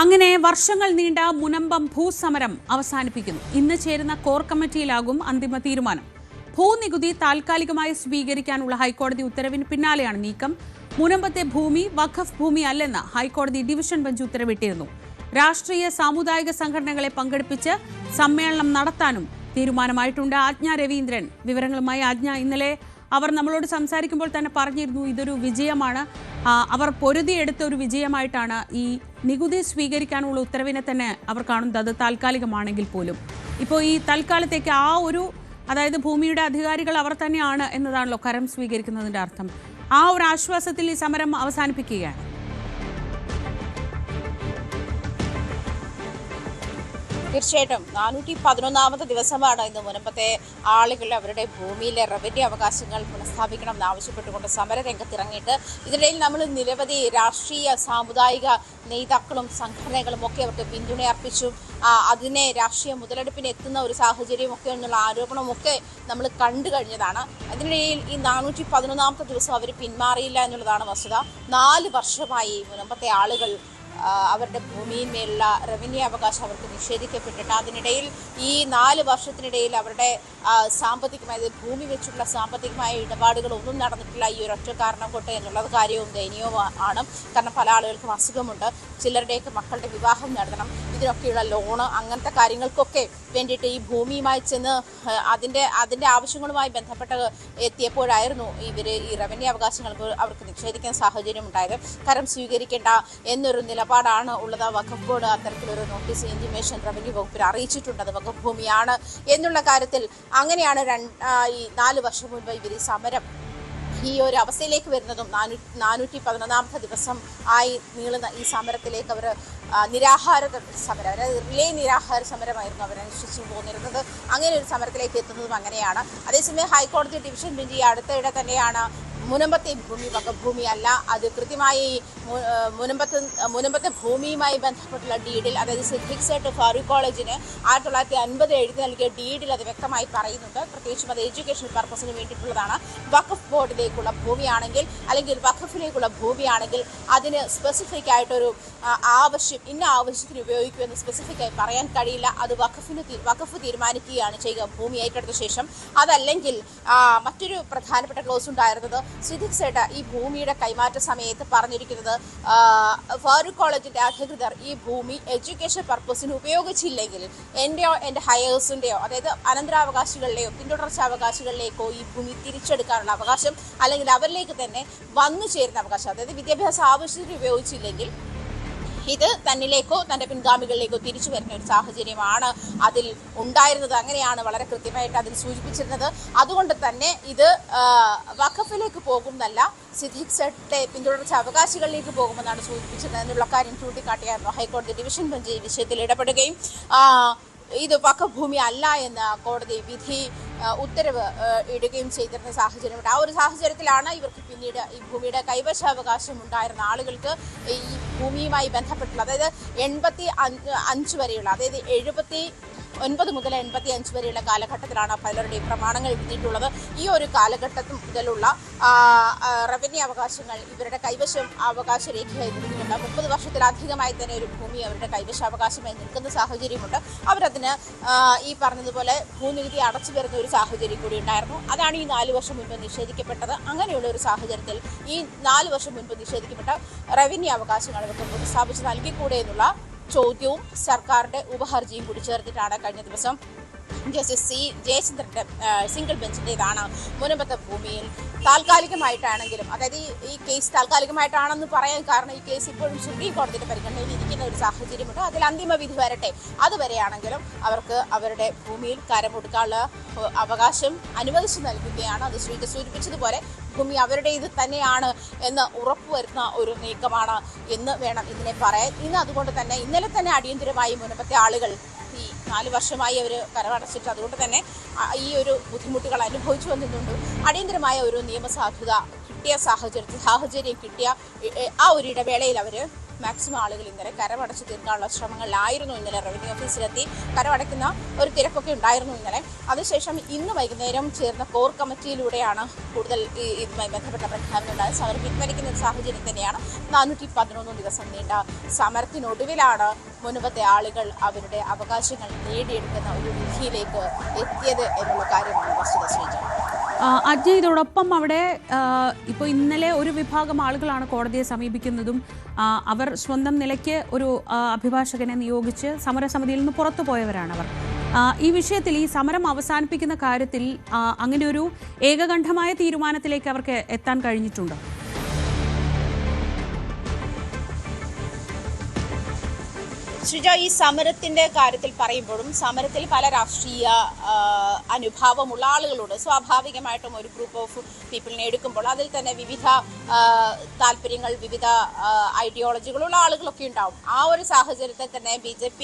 അങ്ങനെ വർഷങ്ങൾ നീണ്ട മുനമ്പം ഭൂസമരം അവസാനിപ്പിക്കുന്നു. ഇന്ന് ചേരുന്ന കോർ കമ്മിറ്റിയിലാകും അന്തിമ തീരുമാനം. ഭൂനികുതി താൽക്കാലികമായി സ്വീകരിക്കാനുള്ള ഹൈക്കോടതി ഉത്തരവിന് പിന്നാലെയാണ് നീക്കം. മുനമ്പത്തെ ഭൂമി വഖഫ് ഭൂമി അല്ലെന്ന് ഹൈക്കോടതി ഡിവിഷൻ ബെഞ്ച് ഉത്തരവിട്ടിരുന്നു. രാഷ്ട്രീയ സാമുദായിക സംഘടനകളെ പങ്കെടുപ്പിച്ച് സമ്മേളനം നടത്താനും തീരുമാനമായിട്ടുണ്ട്. ആജ്ഞ രവീന്ദ്രൻ വിവരങ്ങളുമായി. ആജ്ഞ, ഇന്നലെ അവർ നമ്മളോട് സംസാരിക്കുമ്പോൾ തന്നെ പറഞ്ഞിരുന്നു ഇതൊരു വിജയമാണ്, അവർ പൊരുതിയെടുത്ത ഒരു വിജയമായിട്ടാണ് ഈ നികുതി സ്വീകരിക്കാനുള്ള ഉത്തരവിനെ തന്നെ അവർ കാണുന്നത്. അത് താൽക്കാലികമാണെങ്കിൽ പോലും ഇപ്പോൾ ഈ തൽക്കാലത്തേക്ക് അതായത് ഭൂമിയുടെ അധികാരികൾ അവർ തന്നെയാണ് എന്നതാണല്ലോ കരം സ്വീകരിക്കുന്നതിൻ്റെ അർത്ഥം. ആ ഒരു ആശ്വാസത്തിൽ ഈ സമരം അവസാനിപ്പിക്കുകയാണ്. തീർച്ചയായിട്ടും 411ാമത്തെ ദിവസമാണ് ഇന്ന് മുനമ്പത്തെ ആളുകൾ അവരുടെ ഭൂമിയിലെ റവന്യൂ അവകാശങ്ങൾ പുനഃസ്ഥാപിക്കണം എന്നാവശ്യപ്പെട്ടുകൊണ്ട് സമരരംഗത്തിറങ്ങിയിട്ട് ഇതിനിടയിൽ നമ്മൾ നിരവധി രാഷ്ട്രീയ സാമുദായിക നേതാക്കളും സംഘടനകളും ഒക്കെ അവർക്ക് പിന്തുണ അർപ്പിച്ചു. അതിനെ രാഷ്ട്രീയ മുതലെടുപ്പിന് എത്തുന്ന ഒരു സാഹചര്യമൊക്കെ എന്നുള്ള ആരോപണമൊക്കെ നമ്മൾ കണ്ടു കഴിഞ്ഞതാണ്. അതിനിടയിൽ ഈ 411ാമത്തെ ദിവസം അവർ പിന്മാറിയില്ല എന്നുള്ളതാണ് വസ്തുത. 4 വർഷമായി മുനമ്പത്തെ ആളുകൾ അവരുടെ ഭൂമിയിന്മേലുള്ള റവന്യൂ അവകാശം അവർക്ക് നിഷേധിക്കപ്പെട്ടിട്ട് അതിനിടയിൽ ഈ 4 വർഷത്തിനിടയിൽ അവരുടെ സാമ്പത്തികമായ ഭൂമി വെച്ചുള്ള സാമ്പത്തികമായ ഇടപാടുകളൊന്നും നടന്നിട്ടില്ല. ഈ ഒരൊറ്റ കാരണം കൊണ്ട് എന്നുള്ളത് കാര്യവും ദയനീയവുമാണ്. കാരണം പല ആളുകൾക്കും അസുഖമുണ്ട്, ചിലരുടെയൊക്കെ മക്കളുടെ വിവാഹം നടത്തണം, ഇതിനൊക്കെയുള്ള ലോണ് അങ്ങനത്തെ കാര്യങ്ങൾക്കൊക്കെ വേണ്ടിയിട്ട് ഈ ഭൂമിയുമായി ചെന്ന് അതിൻ്റെ ആവശ്യങ്ങളുമായി ബന്ധപ്പെട്ട് എത്തിയപ്പോഴായിരുന്നു ഇവർ ഈ റവന്യൂ അവകാശങ്ങൾക്ക് അവർക്ക് നിഷേധിക്കാൻ സാഹചര്യം ഉണ്ടായത്. കരം സ്വീകരിക്കേണ്ട എന്നൊരു നിലപാടാണ് ഉള്ളത്. വഖഫ് ബോർഡ് അത്തരത്തിലൊരു നോട്ടീസ് ഇന്റിമേഷൻ റവന്യൂ വകുപ്പിൽ അറിയിച്ചിട്ടുണ്ട്. അത് വഖഫ് ഭൂമിയാണ് എന്നുള്ള കാര്യത്തിൽ. അങ്ങനെയാണ് ഈ 4 വർഷം മുൻപ് ഇവർ ഈ സമരം ഈ ഒരു അവസ്ഥയിലേക്ക് വരുന്നതും 411ാമത്തെ ദിവസം ആയി നീളുന്ന ഈ സമരത്തിലേക്ക് അവർ നിരാഹാര സമരം, അതായത് റിലേ നിരാഹാര സമരമായിരുന്നു അവരനുഷ്ഠിച്ചു പോന്നിരുന്നത്. അങ്ങനെ ഒരു സമരത്തിലേക്ക് എത്തുന്നതും അങ്ങനെയാണ്. അതേസമയം ഹൈക്കോടതി ഡിവിഷൻ ബെഞ്ച് ഈ അടുത്തിടെ തന്നെയാണ് മുനമ്പത്തെ ഭൂമി വഖഫ് ഭൂമി അല്ല, അത് കൃത്യമായി മുനമ്പത്തെ ഭൂമിയുമായി ബന്ധപ്പെട്ടുള്ള ഡീഡിൽ, അതായത് സിദ്ദിഖ് സേട്ട് ഫാറൂഖ് കോളേജിന് 1950 എഴുതി നൽകിയ ഡീഡിൽ അത് വ്യക്തമായി പറയുന്നുണ്ട്. പ്രത്യേകിച്ചും അത് എഡ്യൂക്കേഷൻ പർപ്പസിന് വേണ്ടിയിട്ടുള്ളതാണ്. വഖഫ് ബോർഡിലേക്കുള്ള ഭൂമിയാണെങ്കിൽ അല്ലെങ്കിൽ വഖഫിലേക്കുള്ള ഭൂമിയാണെങ്കിൽ അതിന് സ്പെസിഫിക് ആയിട്ടൊരു ഇന്ന ആവശ്യത്തിന് ഉപയോഗിക്കുമെന്ന് സ്പെസിഫിക് ആയി പറയാൻ കഴിയില്ല. അത് വഖഫ് തീരുമാനിക്കുകയാണ് ചെയ്യുക ഭൂമി ഏറ്റെടുത്ത ശേഷം. അതല്ലെങ്കിൽ മറ്റൊരു പ്രധാനപ്പെട്ട ക്ലോസ് ഉണ്ടായിരുന്നത് സിദ്ദിഖ് സേട്ട് ഈ ഭൂമിയുടെ കൈമാറ്റ സമയത്ത് പറഞ്ഞിരിക്കുന്നത് ഫാറൂഖ് കോളേജിന്റെ അധികൃതർ ഈ ഭൂമി എഡ്യൂക്കേഷൻ പർപ്പസിന് ഉപയോഗിച്ചില്ലെങ്കിൽ എൻ്റെയോ എൻ്റെ ഹയേഴ്സിൻ്റെയോ, അതായത് അനന്തരാവകാശികളുടെയോ പിന്തുടർച്ചാവകാശികളിലേക്കോ ഈ ഭൂമി തിരിച്ചെടുക്കാനുള്ള അവകാശം, അല്ലെങ്കിൽ അവരിലേക്ക് തന്നെ വന്നു ചേരുന്ന അവകാശം, അതായത് വിദ്യാഭ്യാസ ആവശ്യത്തിന് ഉപയോഗിച്ചില്ലെങ്കിൽ ഇത് തന്നിലേക്കോ തൻ്റെ പിൻഗാമികളിലേക്കോ തിരിച്ചു വരുന്ന ഒരു സാഹചര്യമാണ് അതിൽ ഉണ്ടായിരുന്നത്. അങ്ങനെയാണ് വളരെ കൃത്യമായിട്ട് അതിൽ സൂചിപ്പിച്ചിരുന്നത്. അതുകൊണ്ട് തന്നെ ഇത് വഖഫിലേക്ക് പോകുന്നല്ല, സിദ്ദിഖ് സേട്ടിന്റെ പിന്തുടർച്ച അവകാശികളിലേക്ക് പോകുമെന്നാണ് സൂചിപ്പിച്ചത് എന്നുള്ള കാര്യം ചൂണ്ടിക്കാട്ടിയായിരുന്നു ഹൈക്കോടതി ഡിവിഷൻ ബെഞ്ച് ഈ വിഷയത്തിൽ ഇടപെടുകയും ഇത് വഖഫ് ഭൂമി അല്ല എന്ന കോടതി വിധി ഉത്തരവ് ഇടുകയും ചെയ്തിരുന്ന സാഹചര്യമുണ്ട്. ആ ഒരു സാഹചര്യത്തിലാണ് ഇവർക്ക് പിന്നീട് ഈ ഭൂമിയുടെ കൈവശാവകാശം ഉണ്ടായിരുന്ന ആളുകൾക്ക് ഈ ഭൂമിയുമായി ബന്ധപ്പെട്ടുള്ള, അതായത് 85 വരെയുള്ള, അതായത് 79 മുതൽ 85 വരെയുള്ള കാലഘട്ടത്തിലാണ് പലരുടെയും പ്രമാണങ്ങൾ എഴുതിയിട്ടുള്ളത്. ഈ ഒരു കാലഘട്ടത്തിൽ മുതലുള്ള റവന്യൂ അവകാശങ്ങൾ ഇവരുടെ കൈവശം അവകാശ രേഖയായി നിൽക്കുന്നുണ്ട്. 30 വർഷത്തിലധികമായി തന്നെ ഒരു ഭൂമി അവരുടെ കൈവശാവകാശമായി നിൽക്കുന്ന സാഹചര്യമുണ്ട്. അവരതിന് ഈ പറഞ്ഞതുപോലെ ഭൂനികുതി അടച്ചു വരുന്ന ഒരു സാഹചര്യം കൂടി ഉണ്ടായിരുന്നു. അതാണ് ഈ 4 വർഷം മുൻപ് നിഷേധിക്കപ്പെട്ടത്. അങ്ങനെയുള്ള ഒരു സാഹചര്യത്തിൽ ഈ 4 വർഷം മുൻപ് നിഷേധിക്കപ്പെട്ട റവന്യൂ അവകാശങ്ങൾ ഇവർക്ക് പുനഃസ്ഥാപിച്ച് നൽകിക്കൂടെ എന്നുള്ള ചോദ്യവും സർക്കാരിന്റെ ഉപഹർജിയും കൂടി ചേർത്തിട്ടാണ് കഴിഞ്ഞ ദിവസം ജസ്റ്റിസ് സി ജയചന്ദ്രന്റെ സിംഗിൾ ബെഞ്ചിൻ്റെതാണ് മുനമ്പത്തെ ഭൂമിയിൽ താൽക്കാലികമായിട്ടാണെങ്കിലും, അതായത് ഈ കേസ് താൽക്കാലികമായിട്ടാണെന്ന് പറയാൻ കാരണം ഈ കേസ് ഇപ്പോഴും സുപ്രീം കോടതിയുടെ പരിഗണനയിൽ ഇരിക്കുന്ന ഒരു സാഹചര്യമുണ്ട്. അതിൽ അന്തിമ വിധി വരട്ടെ. അതുവരെയാണെങ്കിലും അവർക്ക് അവരുടെ ഭൂമിയിൽ കരമൊടുക്കാനുള്ള അവകാശം അനുവദിച്ചു നൽകുകയാണ്. അത് സൂചിപ്പിച്ചതുപോലെ ഭൂമി അവരുടെ ഇത് തന്നെയാണ് എന്ന് ഉറപ്പുവരുത്തുന്ന ഒരു നീക്കമാണ് എന്ന് വേണം ഇതിനെ പറയാൻ. അതുകൊണ്ട് തന്നെ ഇന്നലെ തന്നെ അടിയന്തരമായി മുനമ്പത്തെ ആളുകൾ ഈ 4 വർഷമായി അവർ കരമടച്ചിട്ട് അതുകൊണ്ട് തന്നെ ഈ ഒരു ബുദ്ധിമുട്ടുകൾ അനുഭവിച്ചു വന്നിട്ടുണ്ട്. അടിയന്തരമായ ഒരു നിയമസാധുത കിട്ടിയ സാഹചര്യം കിട്ടിയ ആ ഒരു ഇടവേളയിൽ അവർ മാക്സിമം ആളുകൾ ഇന്നലെ കരമടച്ച് തീർക്കാനുള്ള ശ്രമങ്ങളിലായിരുന്നു. ഇന്നലെ റവന്യൂ ഓഫീസിലെത്തി കരമടയ്ക്കുന്ന ഒരു തിരക്കൊക്കെ ഉണ്ടായിരുന്നു ഇന്നലെ. അതിനുശേഷം ഇന്ന് വൈകുന്നേരം ചേർന്ന കോർ കമ്മിറ്റിയിലൂടെയാണ് കൂടുതൽ ഇതുമായി ബന്ധപ്പെട്ട പ്രഖ്യാപനം ഉണ്ടായത്. സമരം പിൻവലിക്കുന്ന ഒരു സാഹചര്യം തന്നെയാണ്. 411 ദിവസം നീണ്ട സമരത്തിനൊടുവിലാണ് മുൻപത്തെ ആളുകൾ അവരുടെ അവകാശങ്ങൾ നേടിയെടുക്കുന്ന ഒരു വിധിയിലേക്ക് എത്തിയത് എന്നുള്ള കാര്യമാണ് വസ്തുത. ശ്രീജ അജ്ഞ, ഇതോടൊപ്പം അവിടെ ഇപ്പോൾ ഇന്നലെ ഒരു വിഭാഗം ആളുകളാണ് കോടതിയെ സമീപിക്കുന്നതും അവർ സ്വന്തം നിലയ്ക്ക് ഒരു അഭിഭാഷകനെ നിയോഗിച്ച് സമരസമിതിയിൽ നിന്ന് പുറത്തു പോയവരാണ് അവർ. ഈ വിഷയത്തിൽ ഈ സമരം അവസാനിപ്പിക്കുന്ന കാര്യത്തിൽ അങ്ങനെ ഒരു ഏകകണ്ഠമായ തീരുമാനത്തിലേക്ക് അവർക്ക് എത്താൻ കഴിഞ്ഞിട്ടുണ്ടോ? ശ്രീജ, ഈ സമരത്തിന്റെ കാര്യത്തിൽ പറയുമ്പോഴും സമരത്തിൽ പല രാഷ്ട്രീയ അനുഭാവമുള്ള ആളുകളുണ്ട്. സ്വാഭാവികമായിട്ടും ഒരു ഗ്രൂപ്പ് ഓഫ് പീപ്പിളിനെ എടുക്കുമ്പോൾ അതിൽ തന്നെ വിവിധ താല്പര്യങ്ങൾ, വിവിധ ഐഡിയോളജികളുള്ള ആളുകളൊക്കെ ഉണ്ടാവും. ആ ഒരു സാഹചര്യത്തിൽ തന്നെ BJP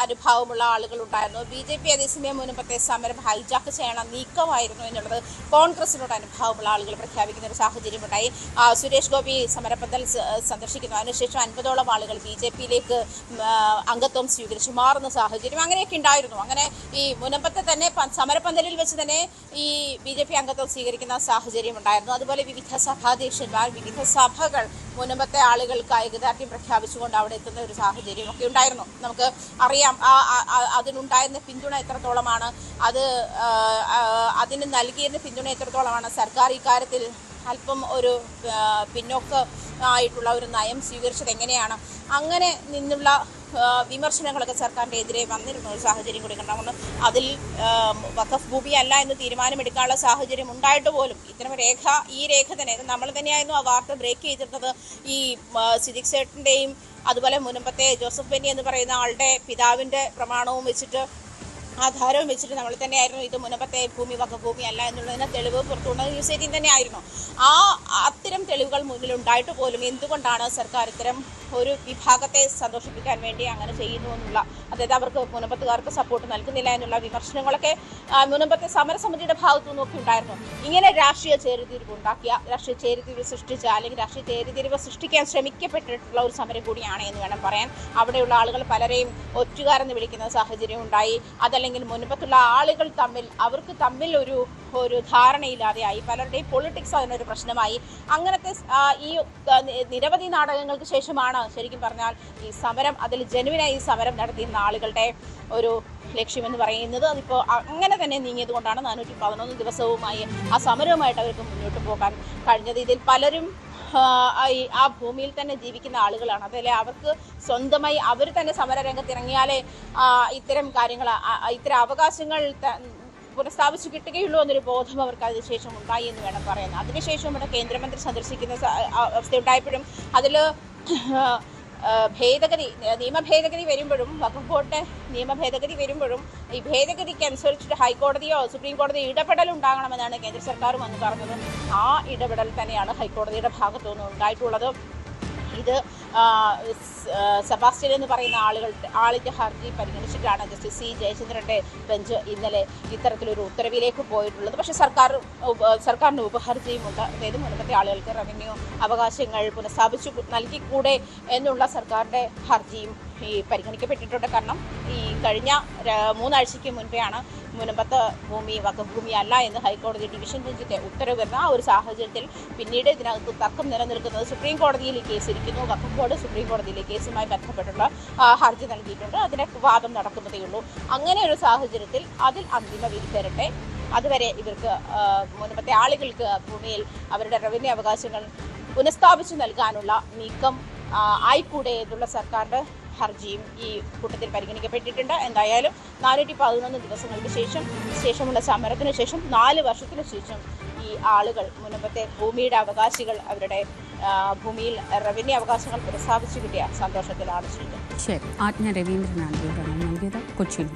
അനുഭാവമുള്ള ആളുകളുണ്ടായിരുന്നു. BJP അതേസമയം മുൻപത്തെ സമരം ഹൈജാക്ക് ചെയ്യണ നീക്കമായിരുന്നു എന്നുള്ളത് കോൺഗ്രസിനോട് അനുഭാവമുള്ള ആളുകൾ പ്രഖ്യാപിക്കുന്ന ഒരു സാഹചര്യമുണ്ടായി. സുരേഷ് ഗോപി സമരപന്തൽ സന്ദർശിക്കുന്നു. അതിനുശേഷം 50ഓളം ആളുകൾ BJPയിലേക്ക് അംഗത്വം സ്വീകരിച്ചു മാറുന്ന സാഹചര്യം അങ്ങനെയൊക്കെ ഉണ്ടായിരുന്നു. അങ്ങനെ ഈ മുനമ്പത്തെ തന്നെ സമരപന്തലിൽ വെച്ച് തന്നെ ഈ BJP അംഗത്വം സ്വീകരിക്കുന്ന സാഹചര്യം ഉണ്ടായിരുന്നു. അതുപോലെ വിവിധ സഭാധ്യക്ഷന്മാർ, വിവിധ സഭകൾ മുനമ്പത്തെ ആളുകൾക്ക് ഐകദാർഢ്യം പ്രഖ്യാപിച്ചുകൊണ്ട് അവിടെ എത്തുന്ന ഒരു സാഹചര്യമൊക്കെ ഉണ്ടായിരുന്നു. നമുക്ക് അറിയാം അതിനുണ്ടായിരുന്ന പിന്തുണ എത്രത്തോളമാണ്, അതിന് നൽകിയിരുന്ന പിന്തുണ എത്രത്തോളമാണ്. സർക്കാർ ഇക്കാര്യത്തിൽ അല്പം ഒരു പിന്നോക്കമായിട്ടുള്ള ഒരു നയം സ്വീകരിച്ചത് എങ്ങനെയാണ്, അങ്ങനെ നിന്നുള്ള വിമർശനങ്ങളൊക്കെ സർക്കാരിൻ്റെ എതിരെ വന്നിരുന്ന ഒരു സാഹചര്യം കൂടി കണ്ടാകുന്നു. അതിൽ വഖഫ് ഭൂമി അല്ല എന്ന് തീരുമാനമെടുക്കാനുള്ള സാഹചര്യം ഉണ്ടായിട്ട് പോലും ഇത്തരം ഈ രേഖ തന്നെ നമ്മൾ തന്നെയായിരുന്നു ആ വാർത്ത ബ്രേക്ക് ചെയ്തിരുന്നത്. ഈ സിദ്ദിഖ് സേട്ടിൻ്റെയും അതുപോലെ മുൻപത്തെ ജോസഫ് ബെന്നി എന്ന് പറയുന്ന ആളുടെ പിതാവിൻ്റെ പ്രമാണവും വെച്ചിട്ട്, ആധാരവും വെച്ചിട്ട് നമ്മൾ തന്നെയായിരുന്നു ഇത് മുൻപത്തെ ഭൂമി വഖഫ് ഭൂമി അല്ല എന്നുള്ളതിന് തെളിവ് പുറത്തുകൊണ്ടത് ന്യൂസ് 18 തന്നെ ആയിരുന്നു. അത്തരം തെളിവുകൾ മുന്നിലുണ്ടായിട്ട് പോലും എന്തുകൊണ്ടാണ് സർക്കാർ ഇത്തരം ഒരു വിഭാഗത്തെ സന്തോഷിപ്പിക്കാൻ വേണ്ടി അങ്ങനെ ചെയ്യുന്നു എന്നുള്ള, അതായത് അവർക്ക് മുനമ്പത്തുകാർക്ക് സപ്പോർട്ട് നൽകുന്നില്ല എന്നുള്ള വിമർശനങ്ങളൊക്കെ മുനമ്പത്തെ സമരസമിതിയുടെ ഭാഗത്തു നിന്നൊക്കെ ഉണ്ടായിരുന്നു. ഇങ്ങനെ രാഷ്ട്രീയ ചേരിതിരിവ് സൃഷ്ടിച്ച അല്ലെങ്കിൽ രാഷ്ട്രീയ ചേരിതിരിവ് സൃഷ്ടിക്കാൻ ശ്രമിക്കപ്പെട്ടിട്ടുള്ള ഒരു സമരം കൂടിയാണ് എന്ന് വേണം പറയാൻ. അവിടെയുള്ള ആളുകൾ പലരെയും ഒറ്റുകാരെന്ന് വിളിക്കുന്ന സാഹചര്യം ഉണ്ടായി. അതല്ലെങ്കിൽ മുൻപത്തുള്ള ആളുകൾ അവർക്ക് തമ്മിൽ ഒരു ധാരണയില്ലാതെയായി. പലരുടെയും പൊളിറ്റിക്സ് അതിനൊരു പ്രശ്നമായി. അങ്ങനത്തെ ഈ നിരവധി നാടകങ്ങൾക്ക് ശേഷമാണ് ശരിക്കും പറഞ്ഞാൽ ഈ സമരം, അതിൽ ജനുവിനായി ഈ സമരം നടത്തിയിരുന്ന ആളുകളുടെ ഒരു ലക്ഷ്യമെന്ന് പറയുന്നത് അതിപ്പോൾ അങ്ങനെ തന്നെ നീങ്ങിയത് കൊണ്ടാണ് 411 ദിവസവുമായി ആ സമരവുമായിട്ട് അവർക്ക് മുന്നോട്ട് പോകാൻ കഴിഞ്ഞത്. ഇതിൽ പലരും ആ ഭൂമിയിൽ തന്നെ ജീവിക്കുന്ന ആളുകളാണ്. അതല്ലേ അവർക്ക് സ്വന്തമായി അവർ തന്നെ സമരരംഗത്തിറങ്ങിയാലേ ഇത്തരം കാര്യങ്ങൾ, ഇത്തരം അവകാശങ്ങൾ പുനഃസ്ഥാപിച്ച് കിട്ടുകയുള്ളൂ എന്നൊരു ബോധം അവർക്ക് അതിനുശേഷം ഉണ്ടായി എന്ന് വേണം പറയാൻ. അതിനുശേഷം ഇവിടെ കേന്ദ്രമന്ത്രി സന്ദർശിക്കുന്ന അവസ്ഥയുണ്ടായപ്പോഴും അതിൽ നിയമഭേദഗതി വരുമ്പോഴും, വഖഫ് ബോർഡിന്റെ നിയമഭേദഗതി വരുമ്പോഴും ഈ ഭേദഗതിക്ക് അനുസരിച്ചിട്ട് ഹൈക്കോടതിയോ സുപ്രീം കോടതിയോ ഇടപെടൽ ഉണ്ടാകണമെന്നാണ് കേന്ദ്ര സർക്കാരും അന്ന് പറഞ്ഞത്. ആ ഇടപെടൽ തന്നെയാണ് ഹൈക്കോടതിയുടെ ഭാഗത്തുനിന്ന് ഉണ്ടായിട്ടുള്ളത്. ഇത് സെബാസ്റ്റ്യൻ എന്ന് പറയുന്ന ആളിൻ്റെ ഹർജി പരിഗണിച്ചിട്ടാണ് ജസ്റ്റിസ് C. ജയചന്ദ്രൻ്റെ ബെഞ്ച് ഇന്നലെ ഇത്തരത്തിലൊരു ഉത്തരവിലേക്ക് പോയിട്ടുള്ളത്. പക്ഷേ സർക്കാരിന് ഉപഹർജിയുമുണ്ട്. അതായത് മുൻപത്തെ ആളുകൾക്ക് റവന്യൂ അവകാശങ്ങൾ പുനഃസ്ഥാപിച്ചു നൽകിക്കൂടെ എന്നുള്ള സർക്കാരിൻ്റെ ഹർജിയും ഈ പരിഗണിക്കപ്പെട്ടിട്ടുണ്ട്. കാരണം ഈ കഴിഞ്ഞ 3 ആഴ്ചയ്ക്ക് മുൻപെയാണ് മുൻപത്തെ ഭൂമി വഖഫ് ഭൂമി അല്ല എന്ന് ഹൈക്കോടതി ഡിവിഷൻ ബെഞ്ചിൻ്റെ ഉത്തരവ് വരുന്ന ആ ഒരു സാഹചര്യത്തിൽ പിന്നീട് ഇതിനകത്ത് തർക്കം നിലനിൽക്കുന്നത് സുപ്രീം കോടതിയിൽ കേസ് ഇരിക്കുന്നു. വഖഫ് ബോർഡ് സുപ്രീം കോടതിയിലെ കേസുമായി ബന്ധപ്പെട്ടുള്ള ഹർജി നൽകിയിട്ടുണ്ട്. അതിൻ്റെ വാദം നടക്കുന്നതേ ഉള്ളൂ. അങ്ങനെ ഒരു സാഹചര്യത്തിൽ അതിൽ അന്തിമ വിധി തരട്ടെ. അതുവരെ ഇവർക്ക് മുൻപത്തെ ആളുകൾക്ക് ഭൂമിയിൽ അവരുടെ റവന്യൂ അവകാശങ്ങൾ പുനഃസ്ഥാപിച്ചു നൽകാനുള്ള നീക്കം ആയിക്കൂടെ എന്നുള്ള സർക്കാരിൻ്റെ ഹർജിയും ഈ കൂട്ടത്തിൽ പരിഗണിക്കപ്പെട്ടിട്ടുണ്ട്. എന്തായാലും 411 ദിവസങ്ങൾക്ക് ശേഷമുള്ള സമരത്തിന് ശേഷം 4 വർഷത്തിന് ശേഷം ഈ ആളുകൾ മുൻപത്തെ ഭൂമിയുടെ അവകാശികൾ അവരുടെ ഭൂമിയിൽ റവന്യൂ അവകാശങ്ങൾ പുനഃസ്ഥാപിച്ചു കിട്ടിയ സന്തോഷത്തിലാണ്. ശരി, ആജ്ഞ രവീന്ദ്രനാണ് നൽകിയത് കൊച്ചിയിൽ.